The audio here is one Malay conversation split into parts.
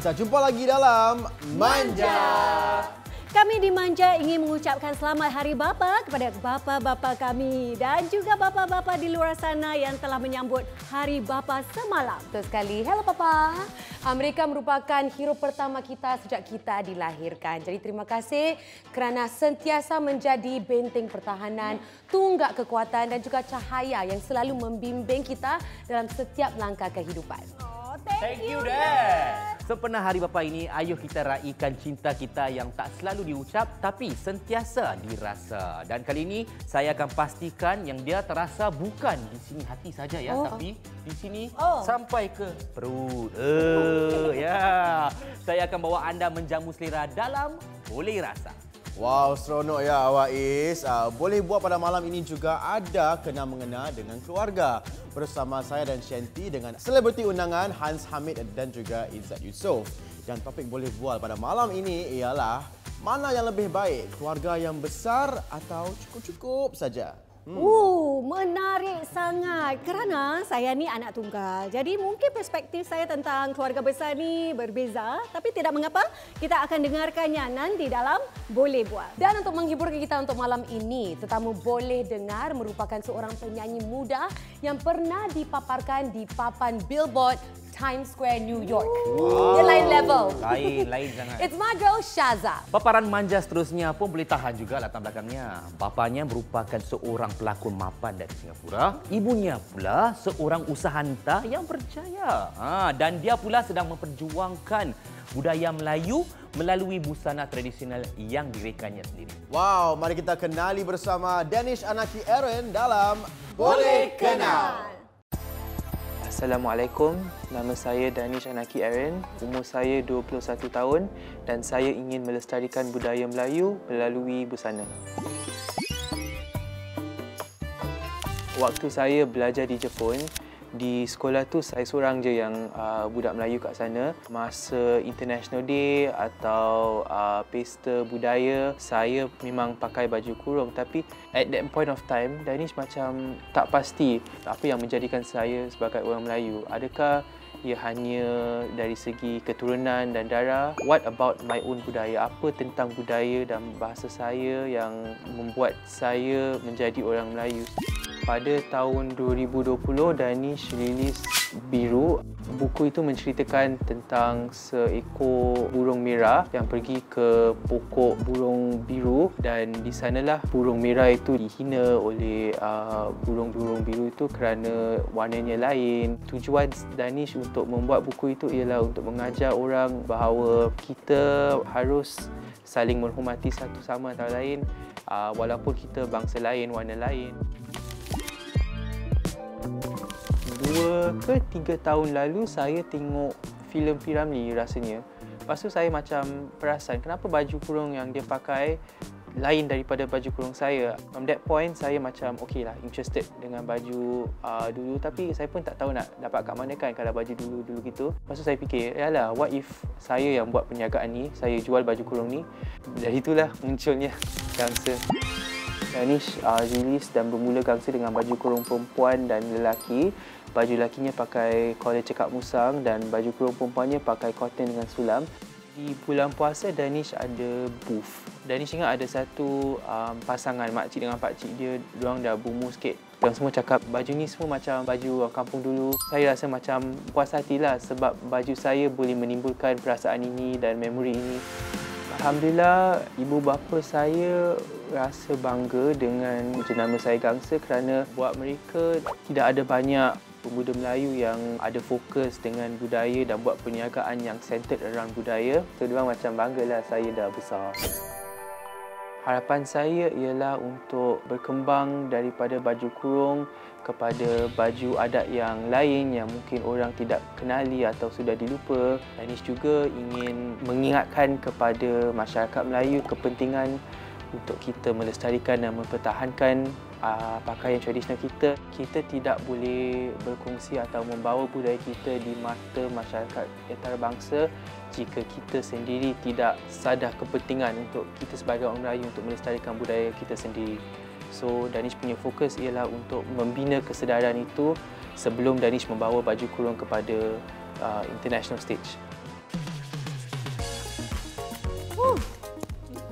Kita jumpa lagi dalam Manja. Kami di Manja ingin mengucapkan selamat Hari Bapa kepada bapa-bapa kami dan juga bapa-bapa di luar sana yang telah menyambut Hari Bapa semalam. Betul sekali. Hello Papa. Mereka merupakan hero pertama kita sejak kita dilahirkan. Jadi terima kasih kerana sentiasa menjadi benteng pertahanan, tunggak kekuatan dan juga cahaya yang selalu membimbing kita dalam setiap langkah kehidupan. Oh, Thank you, Dad. Sempena Hari Bapa ini, ayuh kita raikan cinta kita yang tak selalu diucap tapi sentiasa dirasa. Dan kali ini, saya akan pastikan yang dia terasa bukan di sini hati saja ya, tapi di sini sampai ke perut. Ya. Saya akan bawa anda menjamu selera dalam Boleh Rasa. Wow, seronok ya awak Is. Boleh buat pada malam ini juga ada kena-mengena dengan keluarga. Bersama saya dan Shanti dengan selebriti undangan Hans Hamid dan juga Izzat Yusof. Dan topik Boleh Bual pada malam ini ialah mana yang lebih baik, keluarga yang besar atau cukup-cukup saja? Menarik sangat kerana saya ni anak tunggal. Jadi mungkin perspektif saya tentang keluarga besar ni berbeza, tapi tidak mengapa, kita akan dengarkannya nanti dalam Boleh Bual. Dan untuk menghibur kita untuk malam ini, tetamu boleh dengar merupakan seorang penyanyi muda yang pernah dipaparkan di papan Billboard Times Square, New York. Dia lain level. Lain sangat. It's my girl Shaza. Paparan manja seterusnya pun boleh tahan juga latar belakangnya. Bapanya merupakan seorang pelakon mapan dari Singapura. Ibunya pula seorang usaha hantar yang berjaya. Dan dia pula sedang memperjuangkan budaya Melayu melalui busana tradisional yang direkannya sendiri. Wow, mari kita kenali bersama Danish Anaki Aaron dalam Boleh Kenal. Assalamualaikum, nama saya Danish Anaki Aaron, umur saya 21 tahun dan saya ingin melestarikan budaya Melayu melalui busana. Waktu saya belajar di Jepun, di sekolah tu saya seorang je yang budak Melayu kat sana. Masa International Day atau pesta budaya, saya memang pakai baju kurung. Tapi at that point of time, Danish macam tak pasti apa yang menjadikan saya sebagai orang Melayu. Adakah ia hanya dari segi keturunan dan darah? What about my own budaya? Apa tentang budaya dan bahasa saya yang membuat saya menjadi orang Melayu? Pada tahun 2020, Danish rilis Biru. Buku itu menceritakan tentang seekor burung merah yang pergi ke pokok burung biru dan di sanalah burung merah itu dihina oleh burung-burung biru itu kerana warnanya lain. Tujuan Danish untuk membuat buku itu ialah untuk mengajar orang bahawa kita harus saling menghormati satu sama lain walaupun kita bangsa lain, warna lain. 2 ke 3 tahun lalu saya tengok filem P.Ramlee rasanya. Lepas tu saya macam perasan kenapa baju kurung yang dia pakai lain daripada baju kurung saya. From that point saya macam okey lah, interested dengan baju dulu tapi saya pun tak tahu nak dapat kat mana kan kalau baju dulu gitu. Lepas tu saya fikir, yalah what if saya yang buat perniagaan ni, saya jual baju kurung ni. Dari itulah munculnya Gangster. Danish rilis dan bermula Gangster dengan baju kurung perempuan dan lelaki. Baju lakinya pakai collar cekak musang dan baju kurung perempuannya pakai cotton dengan sulam. Di bulan puasa Danish ada booth. Danish ingat ada satu pasangan makcik dengan pakcik dia, diorang dah berumur sikit. Diorang semua cakap baju ni semua macam baju orang kampung dulu. Saya rasa macam puas hatilah sebab baju saya boleh menimbulkan perasaan ini dan memori ini. Alhamdulillah, ibu bapa saya rasa bangga dengan jenama saya Gangster kerana buat mereka tidak ada banyak pemuda Melayu yang ada fokus dengan budaya dan buat perniagaan yang centered around budaya. So, diorang macam banggalah saya dah besar. Harapan saya ialah untuk berkembang daripada baju kurung kepada baju adat yang lain yang mungkin orang tidak kenali atau sudah dilupa. Danish juga ingin mengingatkan kepada masyarakat Melayu kepentingan untuk kita melestarikan dan mempertahankan pakaian tradisional kita. Kita tidak boleh berkongsi atau membawa budaya kita di mata masyarakat antarabangsa jika kita sendiri tidak sadar kepentingan untuk kita sebagai orang Melayu untuk melestarikan budaya kita sendiri. So, Danish punya fokus ialah untuk membina kesedaran itu sebelum Danish membawa baju kurung kepada international stage.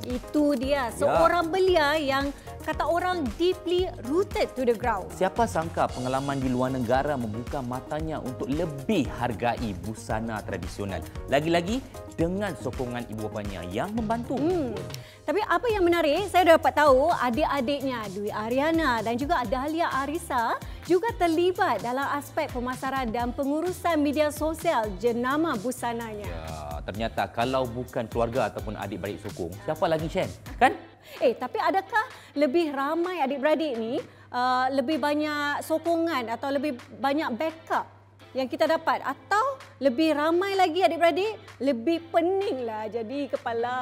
Itu dia, seorang belia yang kata orang deeply rooted to the ground. Siapa sangka pengalaman di luar negara membuka matanya untuk lebih hargai busana tradisional. Lagi-lagi dengan sokongan ibu bapanya yang membantu. Tapi apa yang menarik, saya dapat tahu adik-adiknya Dwi Ariana dan juga Dahlia Arisa juga terlibat dalam aspek pemasaran dan pengurusan media sosial jenama busananya. Ya, ternyata kalau bukan keluarga ataupun adik-beradik sokong, siapa lagi Shen? Kan? Tapi adakah lebih ramai adik-beradik ni lebih banyak sokongan atau lebih banyak backup yang kita dapat, atau lebih ramai lagi adik-beradik lebih peninglah jadi kepala?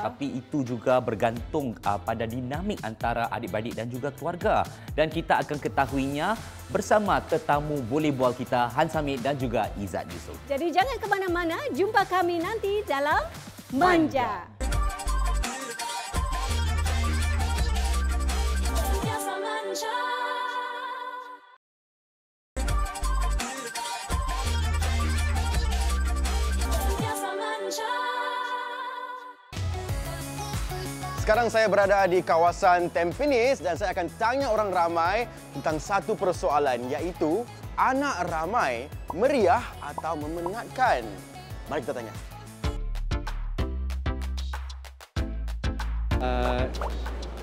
Tapi itu juga bergantung pada dinamik antara adik-beradik dan juga keluarga. Dan kita akan ketahuinya bersama tetamu Boleh Bual kita, Hans Hamid dan juga Izzat Yusof. Jadi jangan ke mana-mana, jumpa kami nanti dalam Manja. Sekarang saya berada di kawasan Tampines dan saya akan tanya orang ramai tentang satu persoalan, iaitu anak ramai meriah atau memenatkan? Mari kita tanya.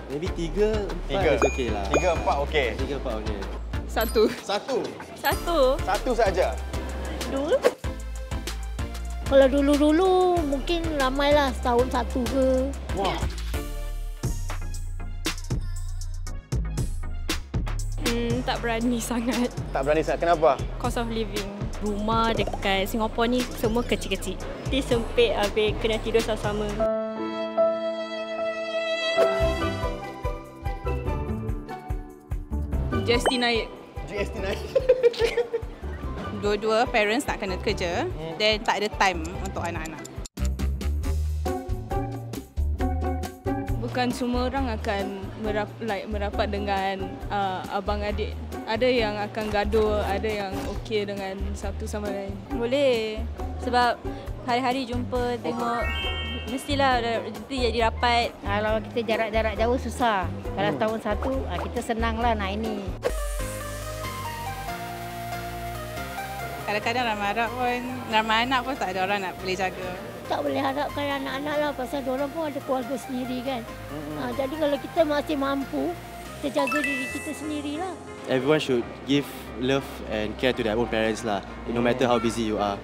Maybe 3, 4 okey lah. 3, 4 okey. 3, 4 okey. Satu. Satu saja. Dulu? Kalau dulu-dulu mungkin ramailah setahun satu ke. Wah. Tak berani sangat. Tak berani sangat. Kenapa? Cost of living. Rumah dekat Singapura ni semua kecil-kecil. Dia sempit habis kena tidur sama-sama. GST naik. GST naik. Dua-dua parents nak kena kerja dan tak ada time untuk anak-anak. Bukan semua orang akan merapat dengan abang adik. Ada yang akan gaduh, ada yang okey dengan satu sama lain. Boleh. Sebab hari-hari jumpa tengok mestilah rezeki jadi rapat. Kalau kita jarak-jarak jauh susah. Kalau setahun satu kita senanglah nak ini. Kadang-kadang ramai anak pun tak ada orang nak boleh jaga. Tak boleh harapkan anak-anak lah pasal diorang pun ada keluarga sendiri kan. Jadi kalau kita masih mampu, kita jaga diri kita sendirilah. Everyone should give love and care to their own parents lah, no matter how busy you are.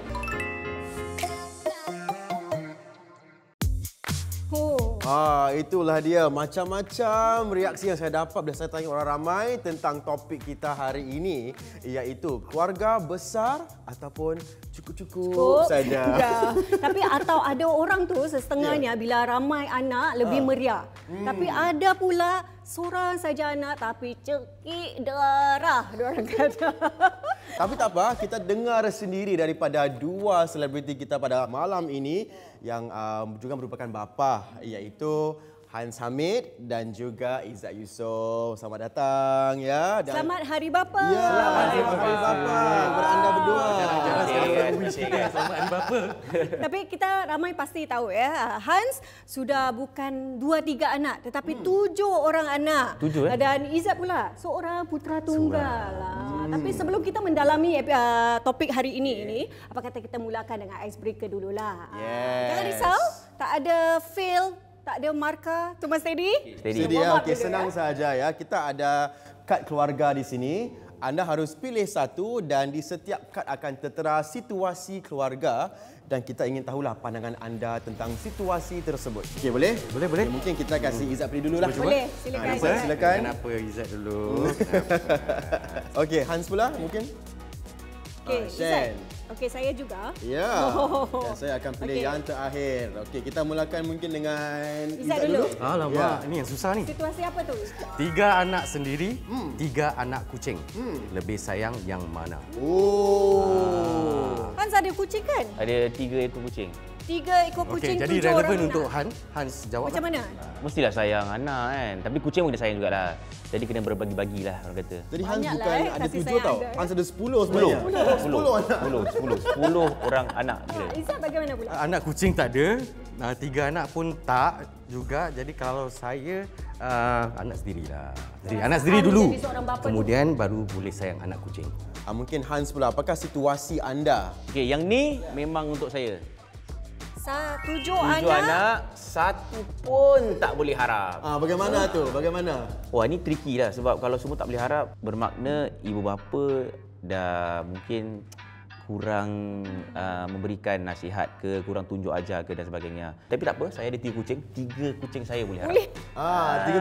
Itulah dia macam-macam reaksi yang saya dapat bila saya tanya orang ramai tentang topik kita hari ini, iaitu keluarga besar ataupun cukup-cukup saja. Ya. Tapi atau ada orang tu setengahnya bila ramai anak lebih meriah. Tapi ada pula seorang saja anak tapi cekik darah, diorang kata. Tapi tak apa, kita dengar sendiri daripada dua selebriti kita pada malam ini yang juga merupakan bapa, iaitu Hans Hamid dan juga Izzat Yusof. Selamat datang ya. Selamat Hari Bapa. Ya, selamat Hari Bapa beranda berdua. Selamat Hari Bapa. Tapi kita ramai pasti tahu ya, Hans sudah bukan 2-3 anak tetapi 7 orang anak. 7 Dan Izzat pula seorang putera tunggal. Tapi sebelum kita mendalami topik hari ini, apa kata kita mulakan dengan icebreaker dululah. Jangan risau, tak ada fail, tak ada markah, cuma steady. Steady ya, okey, senang saja ya. Kita ada kad keluarga di sini. Anda harus pilih satu dan di setiap kad akan tertera situasi keluarga dan kita ingin tahulah pandangan anda tentang situasi tersebut. Okey, boleh? Boleh. Okay, mungkin kita kasih Izzat pilih dululah. Boleh, silakan. Izzat, silakan. Kenapa Izzat dulu? Okey, Hans pula mungkin. Okey, Shen. Okey, saya juga. Ya. Dan saya akan pilih yang terakhir. Okey, kita mulakan mungkin dengan Izzat dulu. Alamak, ini yang susah ni. Situasi apa tu? 3 anak sendiri, 3 anak kucing. Lebih sayang yang mana? Oh. Hans ada kucing kan? Ada 3 ekor kucing. 3 ekor kucing, Okey, jadi 7 orang relevan anak. untuk Hans jawab. Macam mana? Mestilah sayang anak kan. Tapi kucing pun kena sayang jugalah. Jadi kena berbagi-bagilah orang kata. Jadi Hans Banyaklah, bukan eh, ada kasih 7 sayang tau. anda. Hans ada 10 sebenarnya. 10 anak. 10 orang anak kira. Izzat bagaimana pula? Anak kucing tak ada, 3 anak pun tak juga. Jadi kalau saya anak sendirilah. Jadi anak sendiri Hans dulu. jadi seorang bapa Kemudian baru boleh sayang anak kucing. Mungkin Hans pula, apakah situasi anda? Okey, yang ni memang untuk saya. 7 7 anak, satu pun tak boleh harap. Bagaimana tu? Bagaimana? Wah, ni tricky lah sebab kalau semua tak boleh harap bermakna ibu bapa dah mungkin kurang memberikan nasihat ke, kurang tunjuk ajar ke dan sebagainya. Tapi tak apa, saya ada 3 kucing. 3 kucing saya boleh harap. Boleh.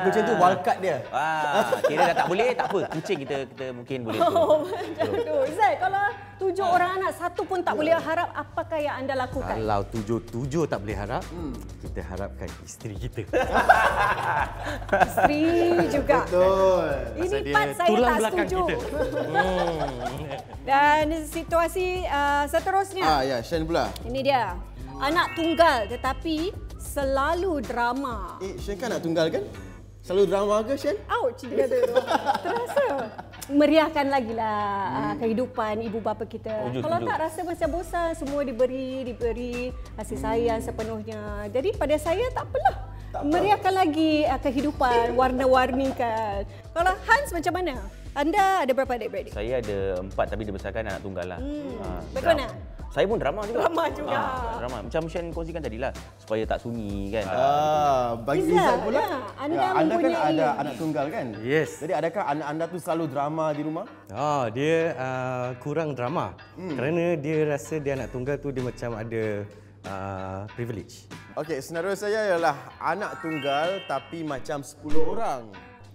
3 kucing tu wildcard dia. Kira dah tak boleh, tak apa. Kucing kita mungkin boleh tu. Betul. Izzat, kalau 7 orang anak, satu pun tak boleh harap, apakah yang anda lakukan? Kalau 7 tak boleh harap, kita harapkan isteri kita. Isteri juga. Betul. Ini Pasal dia part saya tulang tak belakang setuju. kita. Dan situasi seterusnya. Ya, Shen pula. Ini dia. Anak tunggal tetapi selalu drama. Shen kan anak tunggal kan? Selalu drama ke Shen? Ouch, dia kata tu. Terasa meriahkan lagi lah kehidupan ibu bapa kita. Kalau tak rasa macam bosan, semua diberi kasih sayang sepenuhnya. Jadi pada saya tak apalah. Meriahkan lagi kehidupan, warna-warnikan. Kalau Hans macam mana? Anda ada berapa adik-beradik? Saya ada 4 tapi dibesarkan anak tunggal lah. Bagaimana? Saya pun drama juga. Drama juga. Drama. Macam Shen kongsikan tadilah. Supaya tak sunyi kan. Bagi Izzat, Izzat pula. anda Anda kan mempunyai- ada anak tunggal kan? Yes. Jadi adakah anak anda tu selalu drama di rumah? Dia kurang drama. Kerana dia rasa dia anak tunggal tu dia macam ada privilege. Okey, senario saya ialah anak tunggal tapi macam 10 orang.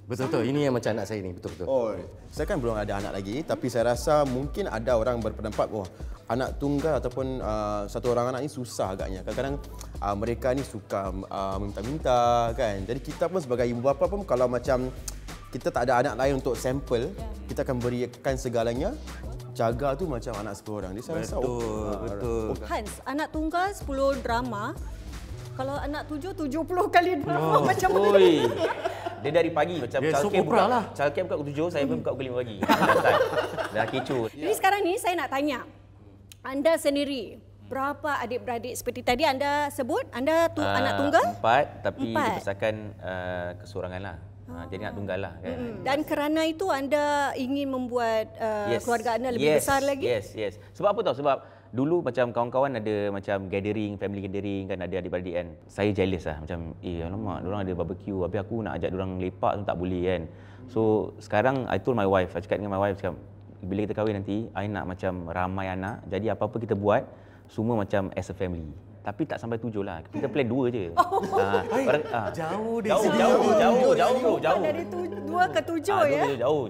Betul-betul. Ini yang macam anak saya ni. Betul-betul. Oh, saya kan belum ada anak lagi, tapi saya rasa mungkin ada orang berpendapat, wah, anak tunggal ataupun satu orang anak ni susah agaknya. Kadang-kadang mereka ni suka minta-minta kan. Jadi kita pun sebagai ibu bapa pun kalau macam kita tak ada anak lain untuk sampel, kita akan berikan segalanya. Jaga tu macam anak 10 orang. Dia saya rasa Betul. Hans, anak tunggal 10 drama. Kalau anak 7, 70 kali drama macam mana? Oi. Dia dari pagi macam Dia soap childcare opera lah. Childcare buka pukul 7, saya pun buka pukul 5 pagi. Dah kecoh. Jadi sekarang ni saya nak tanya. Anda sendiri, berapa adik-beradik seperti tadi anda sebut? Anda tu anak tunggal? 4 tapi 4. dibesarkan keseorangan lah. Jadi anak tunggal lah kan. Dan kerana itu anda ingin membuat keluarga anda lebih besar lagi? Yes. Sebab apa tahu? Sebab dulu macam kawan-kawan ada macam gathering, family gathering kan, ada adik-beradik kan. Saya jealous lah macam, alamak, diorang ada barbecue, habis aku nak ajak diorang lepak tu tak boleh kan. So sekarang I told my wife, I cakap dengan my wife, cakap, bila kita kahwin nanti, I nak macam ramai anak. Jadi apa-apa kita buat, semua macam as a family. Tapi tak sampai 7 lah. Kita plan 2 je. Jauh dia. Jauh. Dari 2 ke 7 ya? Jauh.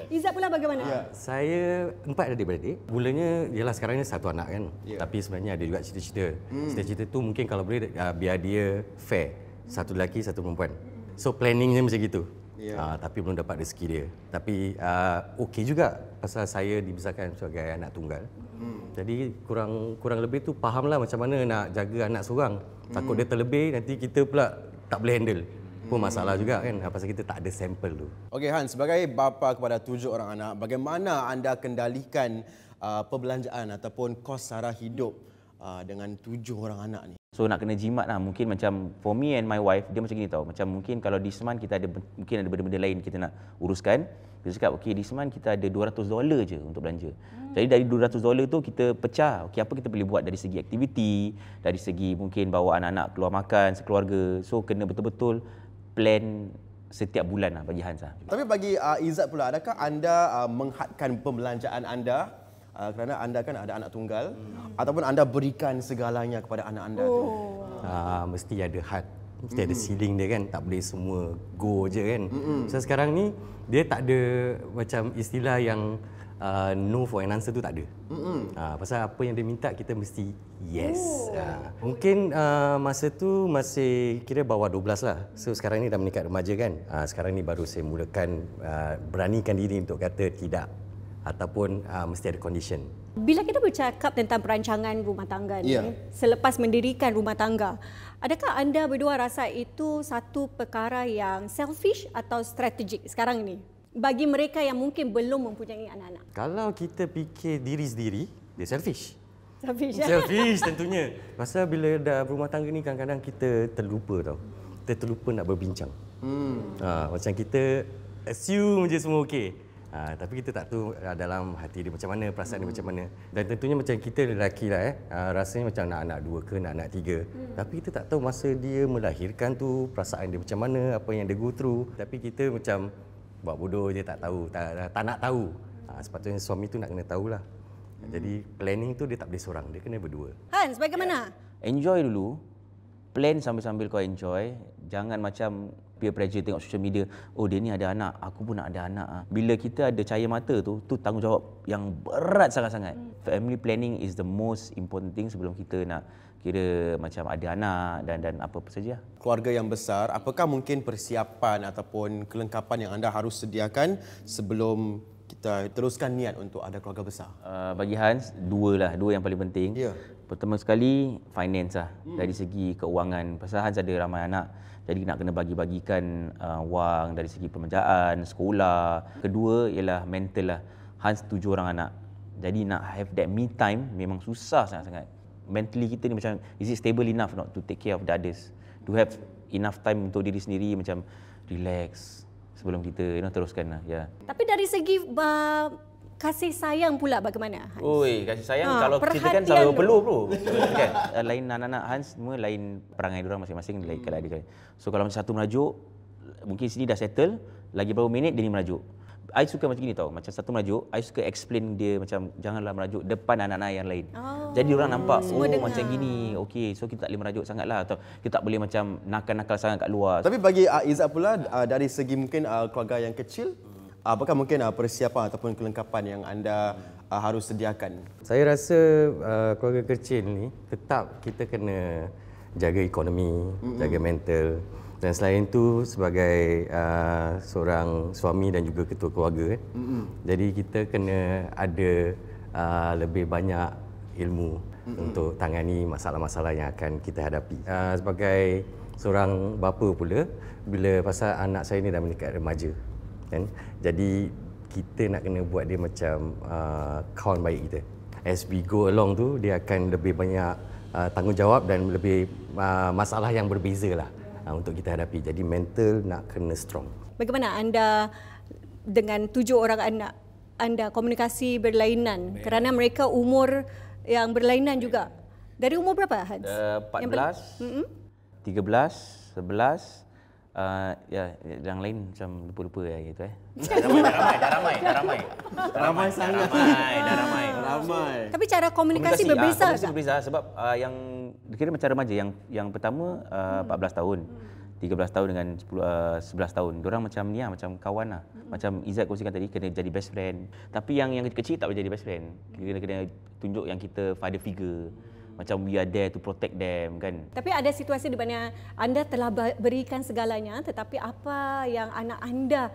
Izzat pula bagaimana? Saya 4 adik-beradik. Mulanya ialah sekarang ni satu anak kan. Tapi sebenarnya ada juga cita-cita. Cita-cita tu mungkin kalau boleh biar dia fair. Satu lelaki, satu perempuan. So planningnya macam gitu. Tapi belum dapat rezeki dia. Tapi okey juga pasal saya dibesarkan sebagai anak tunggal. Jadi kurang lebih tu fahamlah macam mana nak jaga anak seorang. Takut dia terlebih nanti kita pula tak boleh handle. Pun masalah juga kan pasal kita tak ada sampel tu. Okey Hans, sebagai bapa kepada 7 orang anak, bagaimana anda kendalikan perbelanjaan ataupun kos sara hidup dengan 7 orang anak ni? So nak kena jimat lah. Mungkin macam for me and my wife, dia macam gini tau. Macam mungkin kalau di Seman kita ada mungkin ada benda-benda lain kita nak uruskan. Dia cakap, okey di Seman kita ada $200 je untuk belanja. Jadi dari $200 tu kita pecah. Okey apa kita boleh buat dari segi aktiviti, dari segi mungkin bawa anak-anak keluar makan sekeluarga. So kena betul-betul plan setiap bulan lah bagi Hans lah. Tapi bagi Izzat pula, adakah anda menghadkan pembelanjaan anda kerana anda kan ada anak tunggal ataupun anda berikan segalanya kepada anak anda tu? Mesti ada had, mesti ada ceiling dia kan, tak boleh semua go je kan. So sekarang ni dia tak ada macam istilah yang no for an answer tu tak ada. Pasal apa yang dia minta kita mesti yes. Mungkin masa tu masih kira bawah 12 lah. So sekarang ni dah meningkat remaja kan. Sekarang ni baru saya mulakan beranikan diri untuk kata tidak. ataupun mesti ada condition. Bila kita bercakap tentang perancangan rumah tangga ni, selepas mendirikan rumah tangga, adakah anda berdua rasa itu satu perkara yang selfish atau strategik sekarang ni? Bagi mereka yang mungkin belum mempunyai anak-anak. Kalau kita fikir diri sendiri, dia selfish. Selfish. Selfish tentunya. Pasal bila dah berumah tangga ni kadang-kadang kita terlupa tau. Kita terlupa nak berbincang. Macam kita assume je semua okey. Tapi kita tak tahu dalam hati dia macam mana, perasaan dia macam mana. Dan tentunya macam kita lelaki lah rasanya macam nak anak 2 ke nak anak 3. Tapi kita tak tahu masa dia melahirkan tu perasaan dia macam mana, apa yang dia go through. Tapi kita macam buat bodoh je, tak tahu, tak nak tahu. Sepatutnya suami tu nak kena tahulah. Jadi planning tu dia tak boleh seorang, dia kena berdua. Hans, bagaimana? Enjoy dulu. Plan sambil-sambil kau enjoy. Jangan macam peer pressure tengok social media. Oh dia ni ada anak, aku pun nak ada anak. Bila kita ada cahaya mata tu tanggungjawab yang berat sangat-sangat. Family planning is the most important thing sebelum kita nak kira macam ada anak dan apa-apa saja. Keluarga yang besar, apakah mungkin persiapan ataupun kelengkapan yang anda harus sediakan sebelum kita teruskan niat untuk ada keluarga besar? Bagi Hans, dua yang paling penting. Pertama sekali, finance lah. Dari segi keuangan. Pasal Hans ada ramai anak. Jadi nak kena bagi-bagikan wang dari segi pekerjaan, sekolah. Kedua ialah mental lah. Hans 7 orang anak. Jadi nak have that me time memang susah sangat-sangat. Mentally kita ni macam, is it stable enough not to take care of the others? To have enough time untuk diri sendiri macam relax sebelum kita teruskan lah. Tapi dari segi kasih sayang pula bagaimana, Hans? Oi, kasih sayang kalau kita kan selalu perlu bro. Kan? Lain anak-anak Hans semua lain perangai diorang masing-masing lain kalau ada. So kalau macam satu merajuk, mungkin sini dah settle, lagi berapa minit dia ni merajuk. I suka macam gini tau, macam satu merajuk, I suka explain dia macam janganlah merajuk depan anak-anak yang lain. Jadi orang nampak macam gini, okey, so kita tak boleh merajuk sangatlah atau kita tak boleh macam nakal-nakal sangat kat luar. Tapi bagi Izzat pula dari segi mungkin keluarga yang kecil, apakah mungkin persiapan ataupun kelengkapan yang anda harus sediakan? Saya rasa keluarga kecil ni tetap kita kena jaga ekonomi, jaga mental. Dan selain itu sebagai seorang suami dan juga ketua keluarga, jadi kita kena ada lebih banyak ilmu untuk tangani masalah-masalah yang akan kita hadapi. Sebagai seorang bapa pula, bila pasal anak saya ni dah meningkat remaja, kan? Jadi kita nak kena buat dia macam kawan baik kita. As we go along tu, dia akan lebih banyak tanggungjawab dan lebih masalah yang berbeza lah untuk kita hadapi. Jadi mental nak kena strong. Bagaimana anda dengan 7 orang anak, anda komunikasi berlainan kerana mereka umur yang berlainan juga. Dari umur berapa, Hans? 14, 13, 11. Yang lain macam lupa-lupa gitu Dah ramai sangat. Dah ramai. Tapi cara komunikasi berbeza tak? Berbeza sebab yang kira macam remaja yang pertama 14 tahun. 13 tahun dengan 11 tahun. Diorang macam ni macam kawan lah. Macam Izzat kongsikan tadi, kena jadi best friend. Tapi yang kecil tak boleh jadi best friend. Kena tunjuk yang kita father figure. Macam we are there to protect them, kan. Tapi ada situasi di mana anda telah berikan segalanya, tetapi apa yang anak anda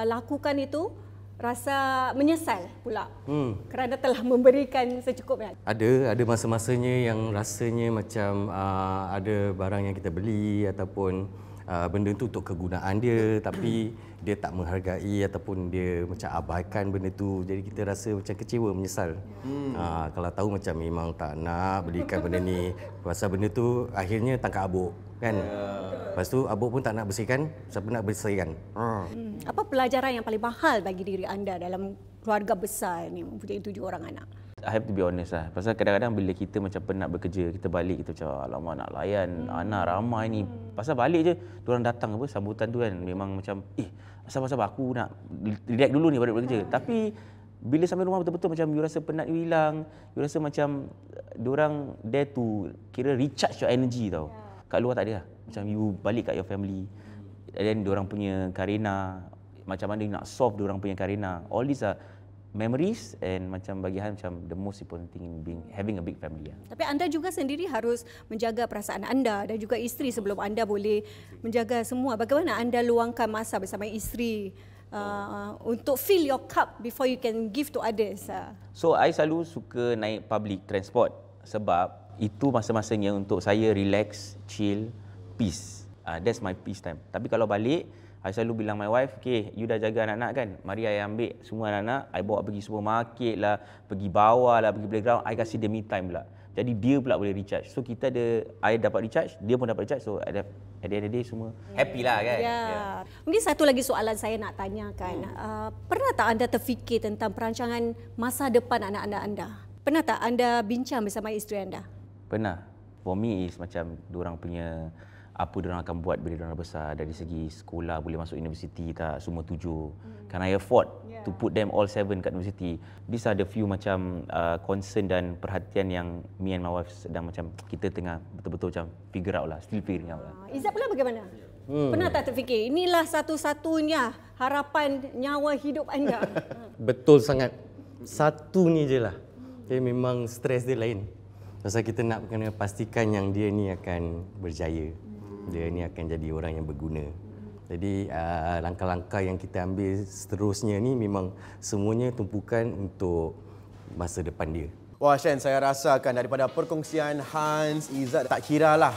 lakukan itu rasa menyesal pula kerana telah memberikan secukupnya. Ada masa-masanya yang rasanya macam ada barang yang kita beli ataupun benda tu untuk kegunaan dia, tapi dia tak menghargai ataupun dia macam abaikan benda tu. Jadi kita rasa macam kecewa, menyesal. Kalau tahu macam memang tak nak belikan benda ni, pasal benda tu akhirnya tangkap abuk, kan. Lepas tu abuk pun tak nak bersihkan, siapa nak bersihkan. Apa pelajaran yang paling mahal bagi diri anda dalam keluarga besar ni mempunyai 7 orang anak? I have to be honest lah. Pasal kadang-kadang bila kita macam penat bekerja, kita balik, kita macam alamak nak layan anak ramai ni. Pasal balik je, diorang datang apa, sambutan tu kan memang macam sabar-sabar aku nak relax dulu ni balik bekerja. Tapi bila sampai rumah betul-betul macam you rasa penat you hilang, you rasa macam diorang there to kira recharge your energy tau. Kat luar tak ada lah. Macam you balik kat your family. And then diorang punya karena, macam mana you nak solve diorang punya karena. All these are memories and macam bagi Han macam the most important thing in having a big family. Tapi anda juga sendiri harus menjaga perasaan anda dan juga isteri sebelum anda boleh menjaga semua. Bagaimana anda luangkan masa bersama isteri untuk fill your cup before you can give to others? So, I selalu suka naik public transport sebab itu masa-masanya untuk saya relax, chill, peace. That's my peace time. Tapi kalau balik, I selalu bilang my wife, okay, you dah jaga anak-anak kan? Mari I ambil semua anak-anak, I bawa pergi supermarket lah, pergi bawah lah, pergi playground, I kasih dia me time pula. Jadi dia pula boleh recharge. So kita ada, I dapat recharge, dia pun dapat recharge. So at the end of the day semua happy lah kan. Yeah. Mungkin satu lagi soalan saya nak tanyakan. Pernah tak anda terfikir tentang perancangan masa depan anak-anak anda? Pernah tak anda bincang bersama isteri anda? Pernah. For me is macam diorang punya apa diorang akan buat bila diorang besar, dari segi sekolah, boleh masuk universiti tak, semua 7. Can I afford to put them all 7 kat universiti? These are the few macam concern dan perhatian yang me and my wife sedang macam kita tengah betul-betul macam figure out lah, still figuring out lah. Izzat pula bagaimana? Pernah tak terfikir inilah satu-satunya harapan nyawa hidup anda? Betul sangat. Satu ni je lah. Okay, memang stres dia lain. Pasal kita nak kena pastikan yang dia ni akan berjaya. Dia ni akan jadi orang yang berguna. Jadi langkah-langkah yang kita ambil seterusnya ni memang semuanya tumpukan untuk masa depan dia. Wah Shen, saya rasakan daripada perkongsian Hans, Izzat, tak kiralah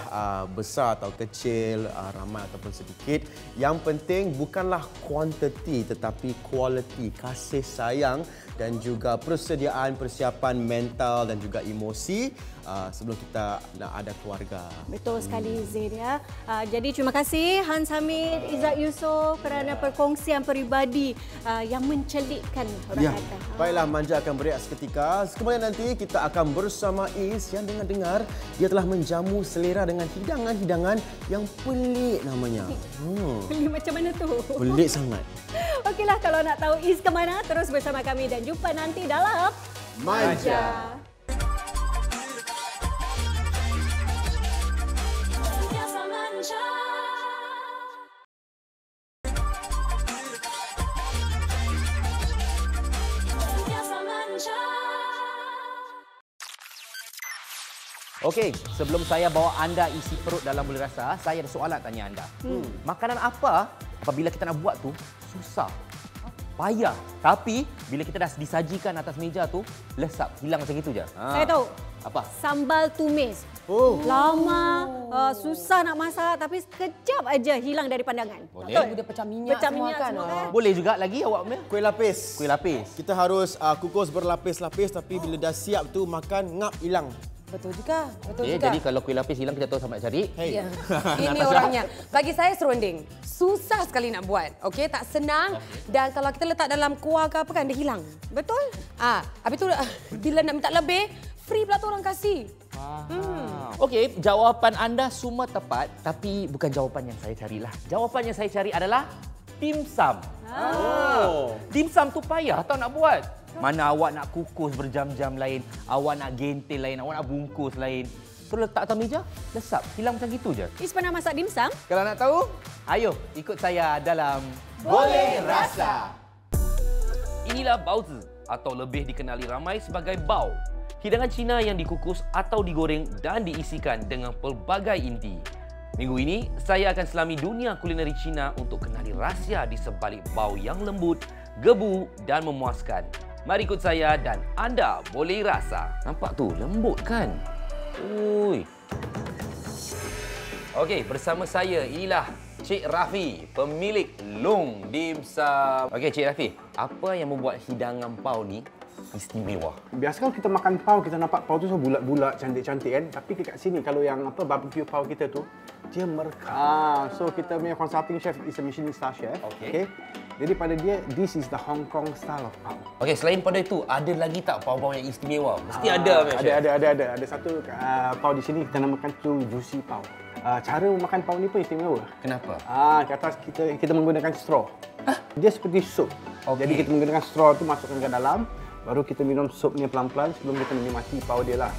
besar atau kecil, ramai ataupun sedikit. Yang penting bukanlah kuantiti tetapi quality, kasih sayang dan juga persediaan persiapan mental dan juga emosi sebelum kita nak ada keluarga. Betul sekali Zain ya. Jadi terima kasih Hans Hamid, Izzat Yusof kerana perkongsian peribadi yang mencelikkan orang kata. Baiklah, Manja akan berehat seketika. Kemudian nanti kita akan bersama Is yang dengar-dengar dia telah menjamu selera dengan hidangan-hidangan yang pelik namanya. Pelik macam mana tu? Pelik sangat. Okeylah, kalau nak tahu Is ke mana, terus bersama kami dan jumpa nanti dalam Manja. Okey, sebelum saya bawa anda isi perut dalam Boleh Rasa, saya ada soalan tanya anda. Makanan apa apabila kita nak buat tu susah, payah, tapi bila kita dah disajikan atas meja tu, lesap, hilang macam itu je? Saya tahu. Apa? Sambal tumis. Lama, susah nak masak tapi sekejap aja hilang dari pandangan. Boleh. Dia pecah minyak semua kan. Boleh juga lagi awak punya? Kuih lapis. Kuih lapis. Kita harus kukus berlapis-lapis tapi bila dah siap tu makan ngap hilang. Betul juga. Jadi kalau kuih lapis hilang kita tahu sampai cari. Hey. Ya. Ini orangnya. Bagi saya serunding. Susah sekali nak buat. Okey, tak senang dan kalau kita letak dalam kuah ke apa kan dia hilang. Betul? Habis tu bila nak minta lebih, free pula tu orang kasih. Okey, jawapan anda semua tepat tapi bukan jawapan yang saya carilah. Jawapan yang saya cari adalah dimsum. Dimsum tu payah tau nak buat. Mana awak nak kukus berjam-jam lain, awak nak gentil lain, awak nak bungkus lain. Terus letak atas meja, lesap, hilang macam gitu je. Is pernah masak dimsum? Kalau nak tahu, ayo ikut saya dalam Boleh Rasa. Inilah baozi atau lebih dikenali ramai sebagai bao. Hidangan Cina yang dikukus atau digoreng dan diisikan dengan pelbagai inti. Minggu ini, saya akan selami dunia kulineri Cina untuk kenali rahsia di sebalik bao yang lembut, gebu dan memuaskan. Mari ikut saya dan anda boleh rasa. Nampak tu, lembut kan? Ui. Okey, bersama saya inilah Cik Rafi, pemilik Long Dim Sum. Okey, Cik Rafi, apa yang membuat hidangan pau ni istimewa? Biasa kalau kita makan pau, kita nampak pau tu so bulat-bulat, cantik-cantik kan. Tapi kat sini kalau yang barbecue pau kita tu, dia merekah. So kita punya consulting chef is a Michelin star chef. Okay. Jadi pada dia, this is the Hong Kong style of pau. Okey, selain pada itu, ada lagi tak pau-pau yang istimewa? Mesti ada, Chef. Ada. Ada satu pau di sini kita namakan tu juicy pau. Cara memakan pau ni pun istimewa. Kenapa? Ke atas kita menggunakan straw. Dia seperti sup. Jadi kita menggunakan straw tu masukkan ke dalam, baru kita minum supnya pelan-pelan sebelum kita menikmati pau dia lah.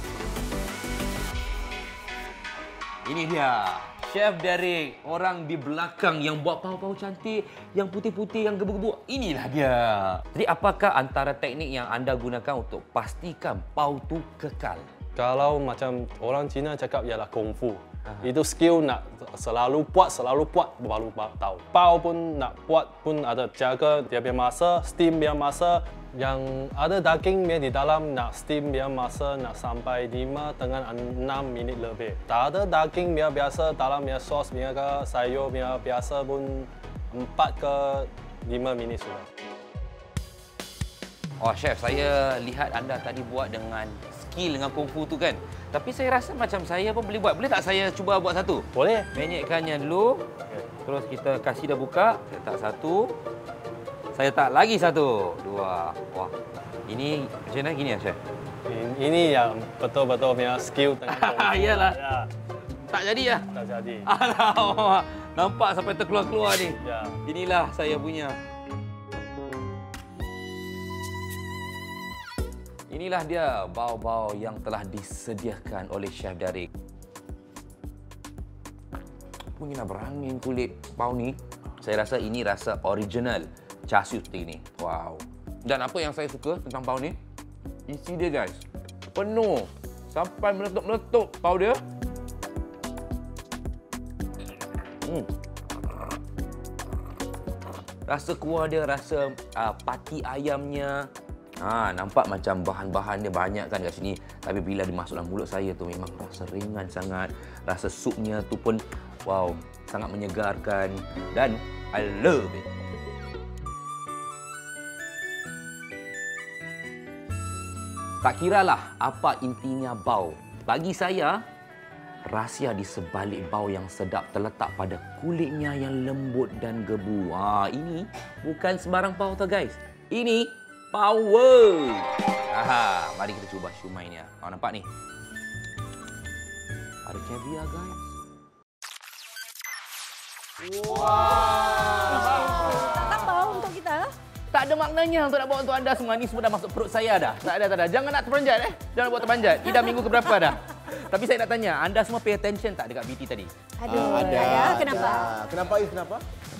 Ini dia. Chef Derek, orang di belakang yang buat pau-pau cantik, yang putih-putih, yang gebu-gebu. Inilah dia. Jadi apakah antara teknik yang anda gunakan untuk pastikan pau tu kekal? Kalau macam orang Cina cakap ialah kungfu. Itu skill nak selalu buat baru tahu. Pau pun nak buat pun ada jaga dia punya masa, steam dia masa. Yang ada daging dia di dalam nak steam dia masa nak sampai 5 dengan 6 minit lebih. Tak ada daging dia biasa dalam dia sos dia ke sayur dia biasa pun 4 ke 5 minit sudah. Oh chef, saya lihat anda tadi buat dengan skill dengan kungfu tu kan. Tapi saya rasa macam saya pun boleh buat. Boleh tak saya cuba buat satu? Boleh. Menyekkannya dulu. Terus kita kasih dah buka. Saya tak satu. Saya tak lagi satu. Dua. Wah. Ini macam mana gini ya chef? Ini yang betul-betul punya skill dengan kungfu. Iyalah. Ya. Tak jadi ya? Tak jadi. Alamak. Nampak sampai terkeluar-keluar ni. Ya. Inilah saya punya. Inilah dia bau-bau yang telah disediakan oleh Chef Derek. Bunyilah berangin kulit bau ni. Saya rasa ini rasa original char siu seperti ini. Wow. Dan apa yang saya suka tentang bau ni? Isi dia guys. Penuh. Sampai meletup-meletup bau dia. Rasa kuah dia, rasa pati ayamnya. Nampak macam bahan-bahan dia banyak kan kat sini. Tapi bila dimasuk dalam mulut saya tu memang rasa ringan sangat. Rasa supnya tu pun wow, sangat menyegarkan. Dan I love it. Tak kiralah apa intinya bau. Bagi saya, rahsia di sebalik bau yang sedap terletak pada kulitnya yang lembut dan gebu. Ini bukan sembarang bau tau guys. Ini power. Mari kita cuba shumainya. Nampak ni? Ada caviar guys. Tak bau untuk kita. Tak ada maknanya untuk nak bawa untuk anda semua. Ni semua dah masuk perut saya dah. Tak ada. Jangan nak terperanjat Jangan buat terperanjat. Ini dah minggu keberapa dah. Tapi saya nak tanya, anda semua pay attention tak dekat BT tadi? Ada. Kenapa? Kenapa Is? Kenapa?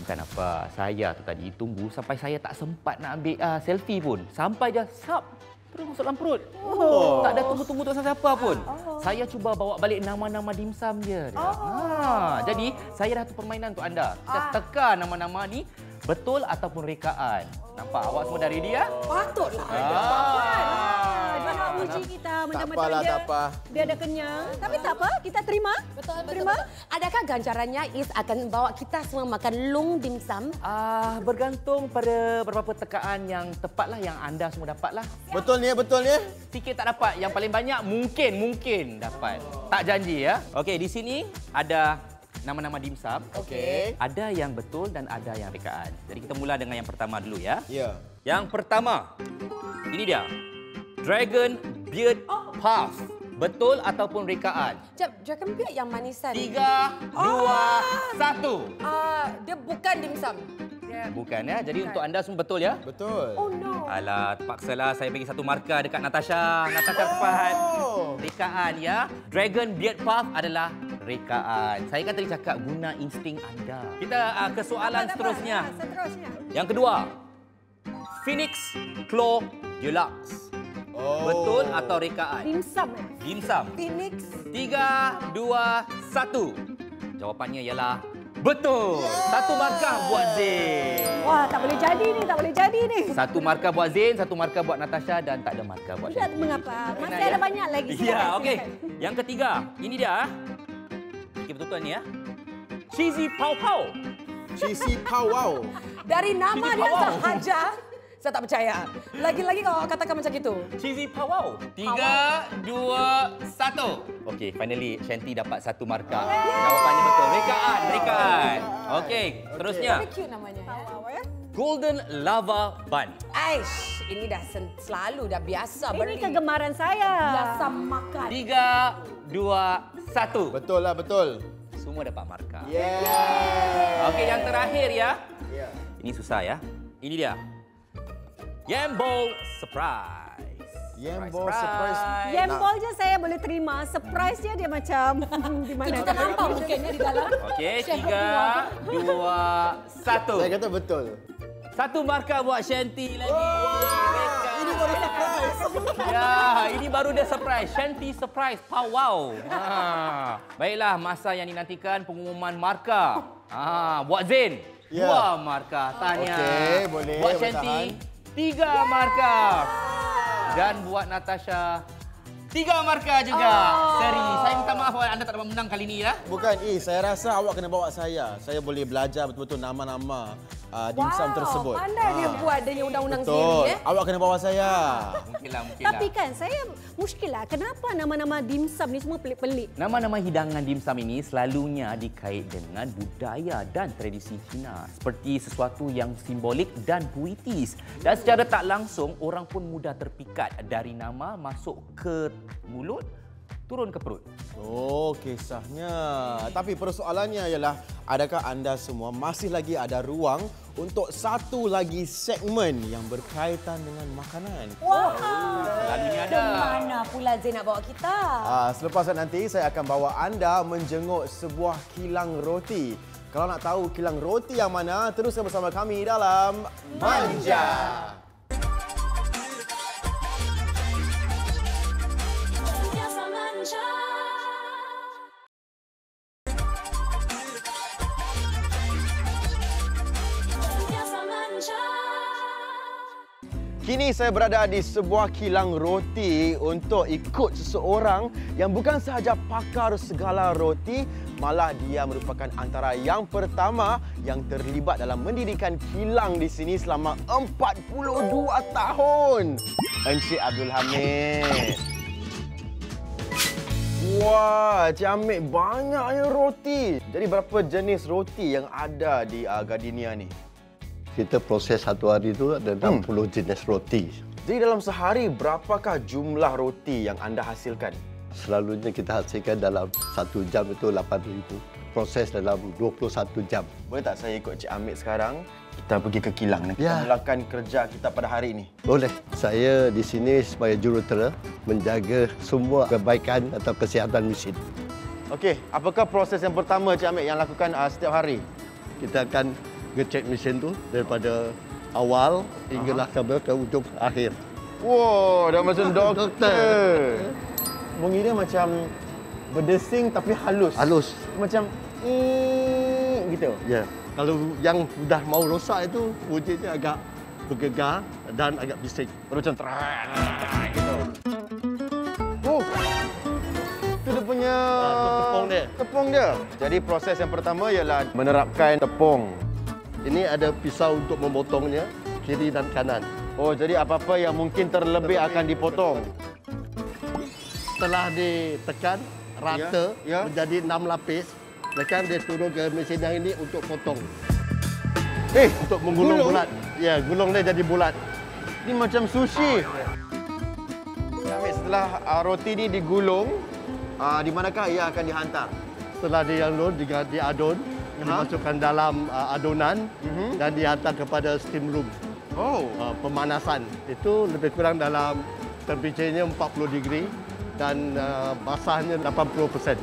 Bukan apa. Saya tu tadi tunggu sampai saya tak sempat nak ambil selfie pun. Sampai je sap. Terus masuk dalam perut. Tak ada tunggu-tunggu untuk siapa pun. Saya cuba bawa balik nama-nama dimsum je. Jadi, saya dah tu permainan untuk anda. Kita teka nama-nama ni betul ataupun rekaan. Nampak awak semua dah ready ya? Patutlah. Dia nak uji kita. Mudah-mudahan dia ada kenyang. Tapi tak apa, kita terima. Betul. Adakah ganjarannya Is akan bawa kita semua makan long dimsum? Bergantung pada beberapa tekaan yang tepatlah yang anda semua dapatlah. Betul ni. Sikit tak dapat. Yang paling banyak mungkin dapat. Tak janji ya. Okey, di sini ada nama-nama dimsum. Okey. Ada yang betul dan ada yang rekaan. Jadi kita mula dengan yang pertama dulu ya. Ya. Yang pertama. Ini dia. Dragon Beard Puff. Betul ataupun rekaan? Dragon Beard yang manisan. 3, 2, 1. Dia bukan dimsum. Bukan ya. Jadi untuk anda semua betul ya? Betul. Oh no. Alah, terpaksalah saya bagi satu markah dekat Natasha. Natasha tepat. Rekaan ya. Dragon Beard Puff adalah rekaan. Saya kan tadi cakap guna insting anda. Kita ke soalan seterusnya. Yang kedua. Phoenix Claw Deluxe. Betul atau rekaan? Dimsum. Phoenix. 3, 2, 1. Jawapannya ialah betul. Satu markah buat Zain. Wah, tak boleh jadi ni. Satu markah buat Zain, satu markah buat Natasha dan tak ada markah buat Zain. Mengapa? Masih ada banyak lagi. Ya, okey. Yang ketiga, ini dia. Okey, betul-betul ni ya. Cheesy Pow Pow. Cheesy Pow Wow. Dari nama dia sahaja, saya tak percaya. Lagi-lagi kalau katakan macam itu. Cheesy Pow Wow. 3, 2, 1. Okey, finally Shanti dapat satu markah. Jawapannya betul. Rekaan. Okey, terusnya. Very cute namanya ya. Golden Lava Bun. Aish, ini dah selalu dah biasa beli. Ini kegemaran saya. Biasa makan. 3, 2, 1. Betul lah, betul. Semua dapat markah. Yeah. Okey, yang terakhir ya. Ini susah ya. Ini dia. Yambol Surprise. Yambol Surprise. Yambol je saya boleh terima. Surprise dia macam di mana? Kita nampak mungkinnya di dalam. Okey, 3, 2, 1. Saya kata betul. Satu markah buat Shanti lagi. Ini baru surprise. Ya, ini baru dia surprise. Shanty surprise. Wow. Baiklah, masa yang dinantikan pengumuman markah. Buat Zain, 2 markah. Tanya. Okey, boleh. Buat Shanty, 3 markah. Dan buat Natasha, 3 markah juga. Seri. Saya minta maaf anda tak dapat menang kali ini ya. Bukan, saya rasa awak kena bawa saya. Saya boleh belajar betul-betul nama-nama dimsum tersebut. Pandai dia buat dia undang-undang Betul. sendiri. Awak kena bawa saya. Mungkinlah. Tapi kan saya muskillah kenapa nama-nama dimsum ni semua pelik-pelik. Nama-nama hidangan dimsum ini selalunya dikait dengan budaya dan tradisi Cina. Seperti sesuatu yang simbolik dan puitis. Dan secara tak langsung, orang pun mudah terpikat dari nama masuk ke mulut, turun ke perut. Oh, kisahnya. Tapi persoalannya ialah, adakah anda semua masih lagi ada ruang untuk satu lagi segmen yang berkaitan dengan makanan? Wah, selalunya ada. Mana pula Zain nak bawa kita? Selepas nanti, saya akan bawa anda menjenguk sebuah kilang roti. Kalau nak tahu kilang roti yang mana, teruskan bersama kami dalam Manja. Kini saya berada di sebuah kilang roti untuk ikut seseorang yang bukan sahaja pakar segala roti, malah dia merupakan antara yang pertama yang terlibat dalam mendirikan kilang di sini selama 42 tahun. Encik Abdul Hamid. Wah, Encik Hamid, banyaknya roti. Jadi berapa jenis roti yang ada di Gardenia ni? Kita proses satu hari itu ada 60 jenis roti. Jadi dalam sehari berapakah jumlah roti yang anda hasilkan? Selalunya kita hasilkan dalam 1 jam itu 8,000. Proses dalam 21 jam. Boleh tak saya ikut Cik Hamid sekarang? Kita pergi ke kilang ni. Kita mulakan kerja kita pada hari ini. Boleh. Saya di sini sebagai jurutera menjaga semua kebaikan atau kesihatan mesin. Okey, apakah proses yang pertama Cik Hamid yang lakukan setiap hari? Kita akan ngecek mesin tu daripada awal hinggalah sampai ke ujung akhir. Wow, dah macam doktor. Bunyi dia macam berdesing tapi halus. Halus. Macam gitu. Ya. Kalau yang sudah mau rosak itu bunyinya agak bergegar dan agak bising. Macam gitu. Oh. Itu dia punya tepung dia. Tepung dia. Jadi proses yang pertama ialah menerapkan tepung. Ini ada pisau untuk memotongnya, kiri dan kanan. Oh, jadi apa-apa yang mungkin terlebih akan dipotong. Setelah ditekan rata menjadi 6 lapis, tekan dia turun ke mesin yang ini untuk potong. Untuk menggulung bulat. Ya, gulung dia jadi bulat. Ini macam sushi. Setelah roti ini digulung, di manakah ia akan dihantar? Setelah diadun, dimasukkan dalam adunan dan dihantar kepada steam room. Pemanasan. Itu lebih kurang dalam temperature-nya 40 degree dan basahnya 80%.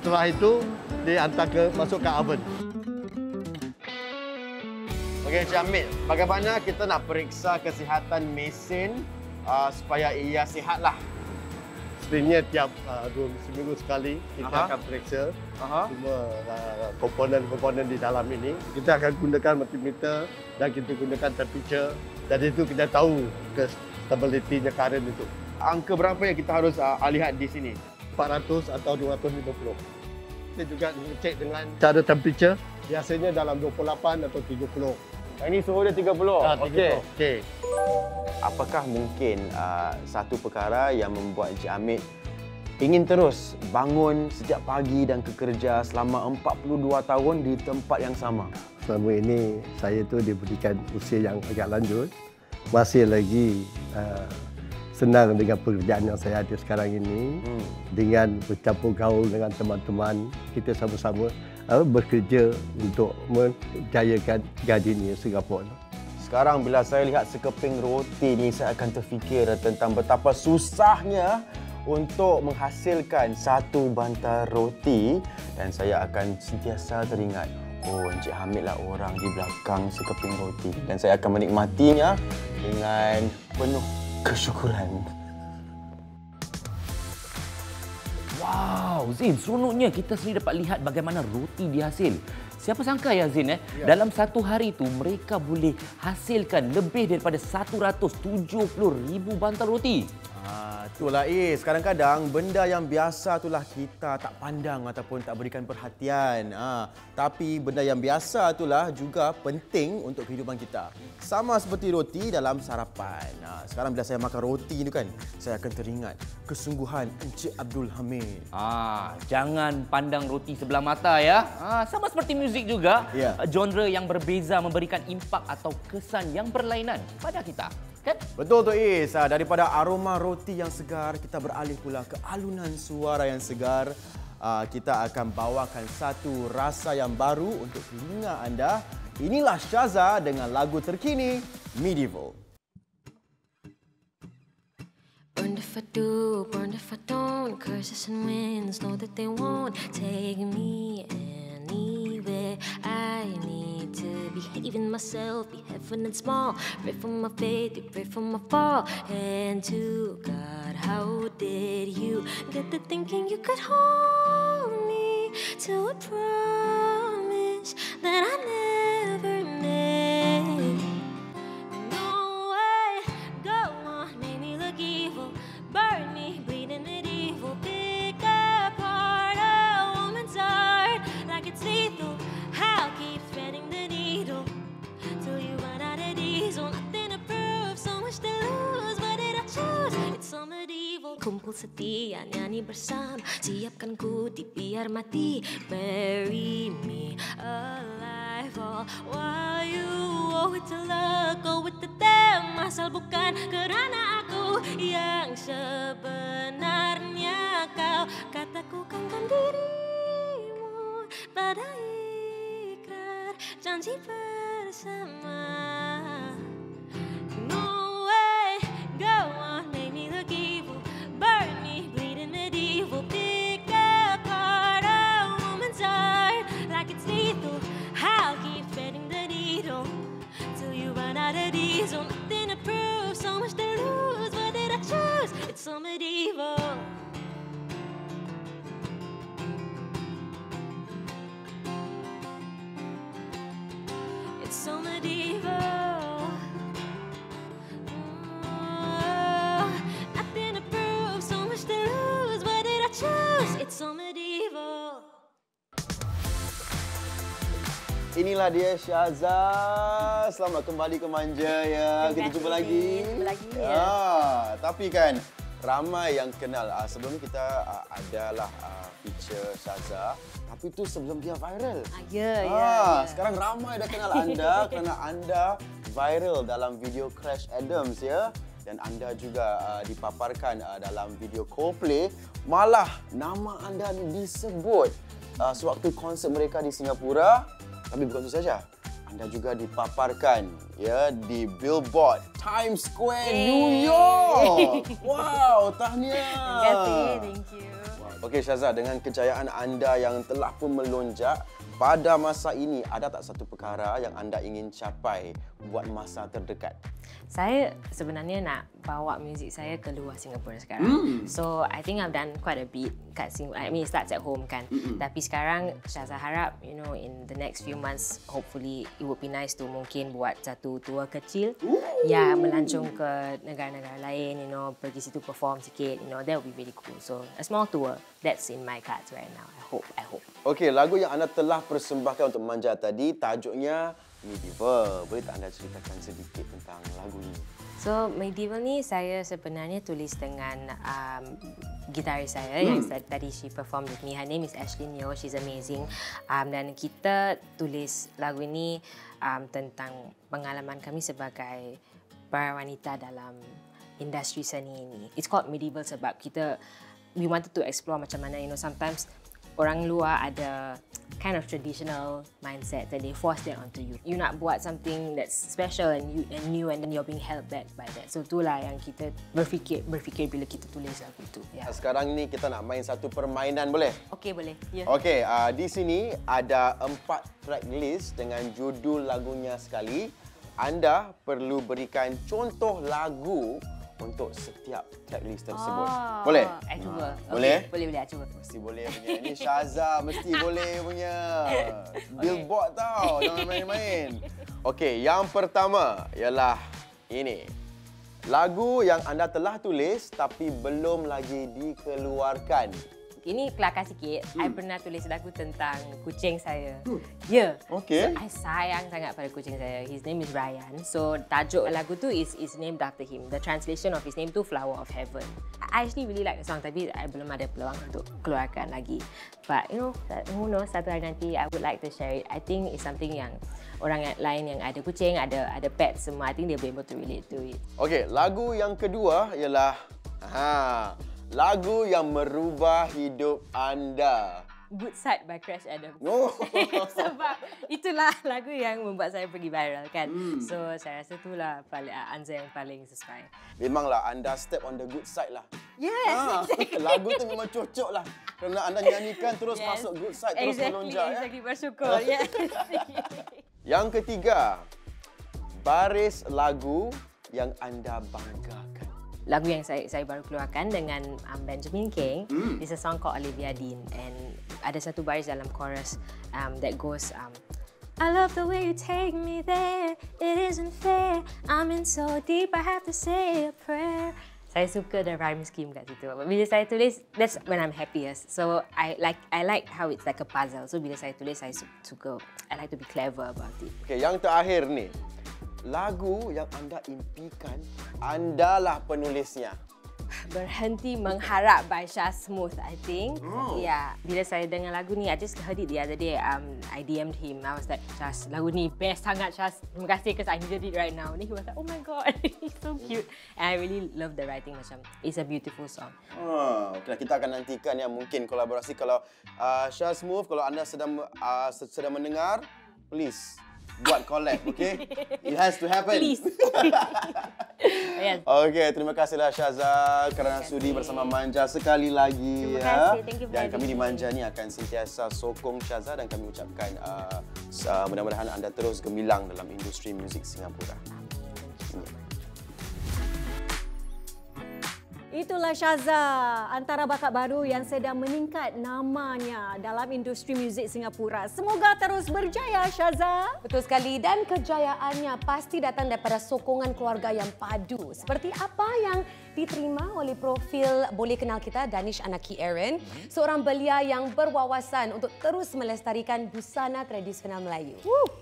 Setelah itu dihantar masuk ke oven. Okey, Encik Hamid, bagaimana kita nak periksa kesihatan mesin supaya ia sihatlah? Sebenarnya tiap 2 seminggu sekali kita akan periksa semua komponen-komponen di dalam ini. Kita akan gunakan multimeter dan kita gunakan temperature. Jadi itu kita tahu ke stability-nya current itu. Angka berapa yang kita harus lihat di sini? 400 atau 250. Kita juga cek dengan cara temperature. Biasanya dalam 28 atau 30. Ini suhu dia 30? Okey. Apakah mungkin satu perkara yang membuat Encik Hamid ingin terus bangun setiap pagi dan kerja selama 42 tahun di tempat yang sama? Selama ini saya tu diberikan usia yang agak lanjut. Masih lagi senang dengan pekerjaan yang saya ada sekarang ini. Dengan bercampur gaul dengan teman-teman, kita sama-sama bekerja untuk menjayakan Gardenia Singapura. Sekarang bila saya lihat sekeping roti ni, saya akan terfikir tentang betapa susahnya untuk menghasilkan satu bantal roti dan saya akan sentiasa teringat, oh, Encik Hamid lah orang di belakang sekeping roti dan saya akan menikmatinya dengan penuh kesyukuran. Wow, Zin, seronoknya kita sendiri dapat lihat bagaimana roti dihasil. Siapa sangka ya Zin, dalam satu hari itu mereka boleh hasilkan lebih daripada 170,000 bantal roti. Itulah Is, kadang-kadang benda yang biasa itulah kita tak pandang ataupun tak berikan perhatian. Tapi benda yang biasa itulah juga penting untuk kehidupan kita. Sama seperti roti dalam sarapan. Sekarang bila saya makan roti itu kan, saya akan teringat kesungguhan Encik Abdul Hamid. Jangan pandang roti sebelah mata ya. Sama seperti muzik juga, genre yang berbeza memberikan impak atau kesan yang berlainan pada kita. Kan? Betul tu Is. Daripada aroma roti yang segar, kita beralih pula ke alunan suara yang segar. Kita akan bawakan satu rasa yang baru untuk telinga anda. Inilah Shaza dengan lagu terkini Medieval. Burned if I do, burned if I don't. Curses and winds know that they won't take me anywhere. I need to behave in myself, be heaven and small. Pray for my faith, you pray for my fall. And to God, how did you get the thinking you could hold me to a promise that I never made? No way, go on, make me look evil, burn me, bleeding medieval. Pick apart a woman's heart like it's lethal. I'll keep threading the needle till you run out of diesel. Nothing to prove, so much to lose. What did I choose? It's so medieval. Kumpul setia nyanyi bersama, siapkan ku di biar mati. Bury me alive all while you owe it to luck, go with the them. Asal bukan kerana aku yang sebenarnya kau. Kataku kan dirimu pada janji bersama. No way, go on, make me look evil, burn me, bleeding medieval. Pick apart a woman's heart like it's lethal. I'll keep threading the needle till you run out of diesel. Nothing to prove, so much to lose. What did I choose? It's so medieval. So medieval. Nothing to prove, so much to lose. What did I choose? It's so medieval. Inilah dia Shaza. Selamat kembali ke Manja ya. Kita jumpa lagi. Tapi kan ramai yang kenal. Sebelum ni kita adalah feature Shaza. Tapi itu sebelum dia viral. Sekarang ramai dah kenal anda kerana anda viral dalam video Crash Adams ya. Dan anda juga dipaparkan dalam video Coldplay. Malah nama anda disebut sewaktu konsert mereka di Singapura. Tapi bukan itu saja. Anda juga dipaparkan ya di Billboard Times Square, New York. Wow, tahniah. Terima kasih, thank you. Okey Shaza, dengan kejayaan anda yang telah pun melonjak, pada masa ini ada tak satu perkara yang anda ingin capai buat masa terdekat? Saya sebenarnya nak bawa muzik saya ke luar Singapura sekarang. So I think I've done quite a bit kat Singapura. I mean it starts at home kan. Tapi sekarang Shaza harap in the next few months hopefully it would be nice to mungkin buat satu tour kecil. Ya, melancong ke negara-negara lain, pergi situ perform sikit, that would be really cool. So a small tour that's in my cards right now. I hope. Okey, lagu yang anda telah persembahkan untuk Manja tadi tajuknya Medieval. Boleh tak anda ceritakan sedikit tentang lagu ini? So, Medieval ni saya sebenarnya tulis dengan gitaris saya yang tadi she performed with me. Her name is Ashlyn Yeo. She's amazing. Dan kita tulis lagu ini tentang pengalaman kami sebagai para wanita dalam industri seni ini. It's called Medieval sebab we wanted to explore macam mana, sometimes orang luar ada kind of traditional mindset that they force that onto you. You nak buat something that's special and new and then you're being held back by that. So itulah yang kita berfikir bila kita tulis lagu itu. Sekarang ni kita nak main satu permainan, boleh? Okey, boleh. Yeah. Okey, di sini ada 4 track list dengan judul lagunya sekali. Anda perlu berikan contoh lagu untuk setiap tracklist tersebut. Boleh? Cuba. Boleh? Boleh, cuba. Mesti boleh punya. Ini Syaza mesti boleh punya. Billboard tau, jangan main-main. Okey, yang pertama ialah ini. Lagu yang anda telah tulis tapi belum lagi dikeluarkan. Ini kelakar sikit. I pernah tulis lagu tentang kucing saya. Ya. Okey. So, I sayang sangat pada kucing saya. His name is Ryan. So, tajuk lagu tu is named after him. The translation of his name tu Flower of Heaven. I actually really like the song tapi I belum ada peluang untuk keluarkan lagi. But who knows, satu hari nanti I would like to share it. I think it's something yang orang lain yang ada kucing, ada pet semua, I think they'll be able to relate to it. Okey, lagu yang kedua ialah lagu yang merubah hidup anda. Good Side by Crash Adams. No. Sebab itulah lagu yang membuat saya pergi viral kan. So saya rasa itulah answer yang paling sesuai. Memanglah anda step on the good side lah. Yes, exactly. Lagu tu memang cocok lah. Kerana anda nyanyikan terus masuk good side, terus melonjak. Exactly, bersyukur. Yes. Yang ketiga, baris lagu yang anda banggakan. Lagu yang saya baru keluarkan dengan Benjamin King is a song called Olivia Dean, and ada satu baris dalam chorus that goes I love the way you take me there, it isn't fair, I'm in so deep I have to say a prayer. Saya suka the rhyme scheme kat situ. Bila saya tulis, that's when I'm happiest. So I like how it's like a puzzle. So bila saya tulis, I like to be clever about it. Okay, yang terakhir ni, lagu yang anda impikan, andalah penulisnya. Berhenti Mengharap by Shah Smooth, I think. Yeah. Bila saya dengar lagu ni, I just heard it the other day. I DM'd him. I was like, Shah, lagu ni best sangat, Shah. Terima kasih because I needed it right now. And he was like, oh my God, it's so cute. And I really love the writing. Macam, it's a beautiful song. Okay, kita akan nantikan ya mungkin kolaborasi. Kalau Shah Smooth, kalau anda sedang mendengar, please buat collab, okay? It has to happen. Please. Yes. Okay, terima kasihlah Syaza kerana sudi bersama Manja sekali lagi. Terima kasih. Thank you for dan having kami di me. Manja ni akan sentiasa sokong Syaza dan kami ucapkan mudah-mudahan anda terus gemilang dalam industri muzik Singapura. Itulah Syaza, antara bakat baru yang sedang meningkat namanya dalam industri muzik Singapura. Semoga terus berjaya Syaza. Betul sekali, dan kejayaannya pasti datang daripada sokongan keluarga yang padu. Seperti apa yang diterima oleh profil Boleh Kenal Kita, Danish Anaki Aaron, seorang belia yang berwawasan untuk terus melestarikan busana tradisional Melayu.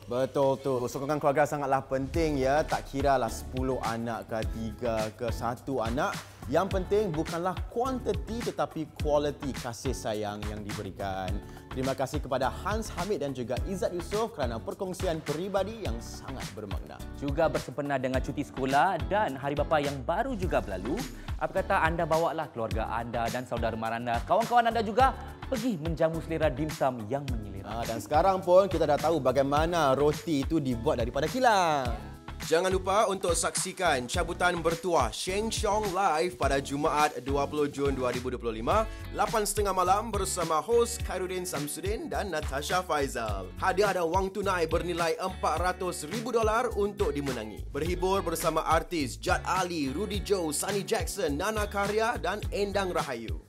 Betul tu. Sokongan keluarga sangatlah penting ya. Tak kiralah 10 anak ke 3 ke 1 anak. Yang penting bukanlah kuantiti tetapi kualiti kasih sayang yang diberikan. Terima kasih kepada Hans Hamid dan juga Izzat Yusof kerana perkongsian peribadi yang sangat bermakna. Juga bersempena dengan cuti sekolah dan Hari Bapa yang baru juga berlalu, apa kata anda bawalah keluarga anda dan saudara mara anda, kawan-kawan anda juga pergi menjamu selera dimsum yang menyelera. Dan sekarang pun kita dah tahu bagaimana roti itu dibuat daripada kilang. Jangan lupa untuk saksikan cabutan bertuah Sheng Siong Live pada Jumaat 20 Jun 2025, 8.30 malam bersama hos Khairuddin Samsudin dan Natasha Faizal. Hadiah dan wang tunai bernilai $400,000 untuk dimenangi. Berhibur bersama artis Jad Ali, Rudy Joe, Sunny Jackson, Nana Karya dan Endang Rahayu.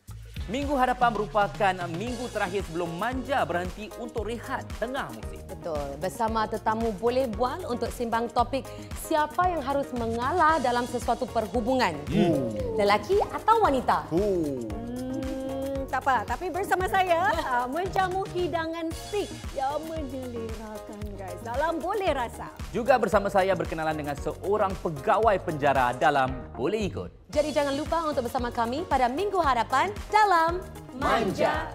Minggu hadapan merupakan minggu terakhir sebelum Manja berhenti untuk rehat tengah musim. Betul. Bersama tetamu boleh bual untuk simbang topik siapa yang harus mengalah dalam sesuatu perhubungan. Lelaki atau wanita? Tak apa, tapi bersama saya menjamu hidangan fik yang menjelirakan guys dalam Boleh Rasa. Juga bersama saya berkenalan dengan seorang pegawai penjara dalam Boleh Ikut. Jadi jangan lupa untuk bersama kami pada minggu hadapan dalam Manja.